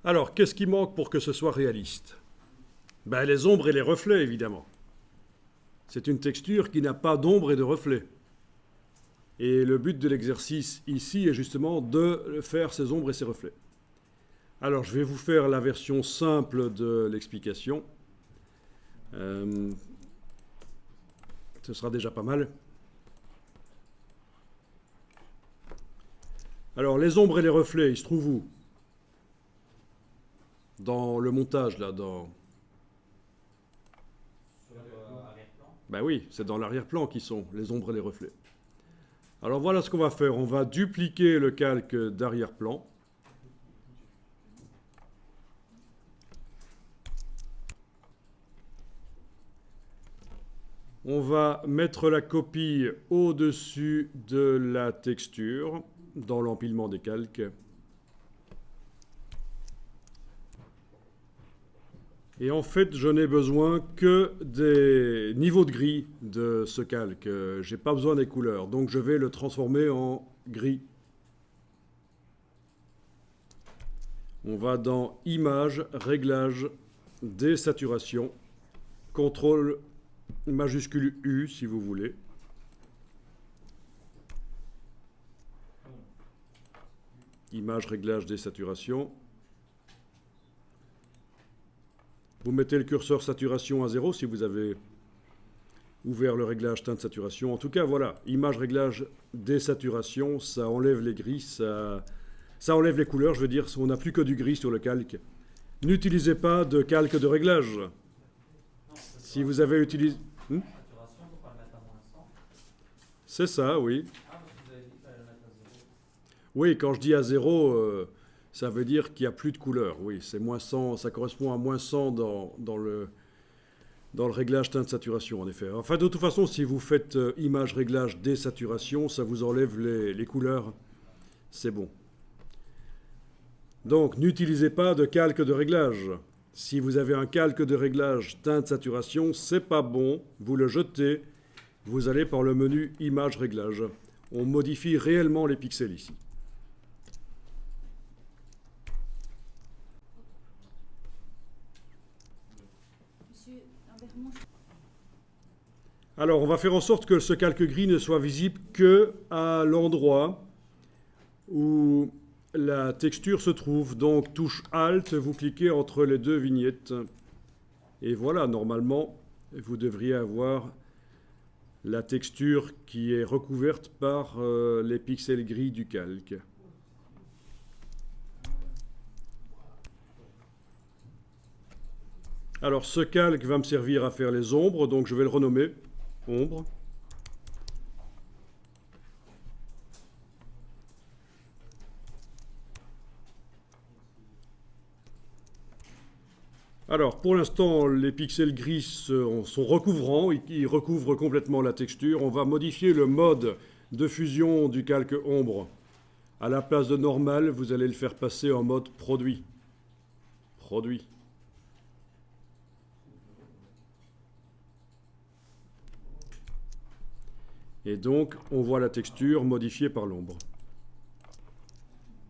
Alors, qu'est-ce qui manque pour que ce soit réaliste? Ben, les ombres et les reflets, évidemment. C'est une texture qui n'a pas d'ombre et de reflets. Et le but de l'exercice ici est justement de faire ces ombres et ces reflets. Alors, je vais vous faire la version simple de l'explication. Ce sera déjà pas mal. Alors, les ombres et les reflets, ils se trouvent où? Dans le montage, là, dans... Ben oui, c'est dans l'arrière-plan qui sont les ombres et les reflets. Alors voilà ce qu'on va faire. On va dupliquer le calque d'arrière-plan. On va mettre la copie au-dessus de la texture dans l'empilement des calques. Et en fait, je n'ai besoin que des niveaux de gris de ce calque. Je n'ai pas besoin des couleurs. Donc je vais le transformer en gris. On va dans Images, Réglages, Désaturation, CTRL majuscule U si vous voulez. Images, Réglages, Désaturation. Vous mettez le curseur saturation à 0 si vous avez ouvert le réglage teinte saturation. En tout cas, voilà, image, réglage, désaturation, ça enlève les gris, ça enlève les couleurs, je veux dire, on n'a plus que du gris sur le calque. N'utilisez pas de calque de réglage. Si vous avez utilisé... C'est ça, oui. Oui, quand je dis à 0... ça veut dire qu'il n'y a plus de couleur. Oui, c'est moins 100, ça correspond à moins 100 dans le réglage teinte saturation, en effet. Enfin, de toute façon, si vous faites image, réglage, désaturation, ça vous enlève les couleurs. C'est bon. Donc, n'utilisez pas de calque de réglage. Si vous avez un calque de réglage teinte saturation, c'est pas bon. Vous le jetez. Vous allez par le menu image, réglage. On modifie réellement les pixels ici. Alors, on va faire en sorte que ce calque gris ne soit visible que à l'endroit où la texture se trouve. Donc, touche Alt, vous cliquez entre les deux vignettes. Et voilà, normalement, vous devriez avoir la texture qui est recouverte par les pixels gris du calque. Alors, ce calque va me servir à faire les ombres, donc je vais le renommer ombre. Alors, pour l'instant, les pixels gris sont recouvrants, ils recouvrent complètement la texture. On va modifier le mode de fusion du calque ombre. À la place de normal, vous allez le faire passer en mode produit. Produit. Et donc, on voit la texture modifiée par l'ombre.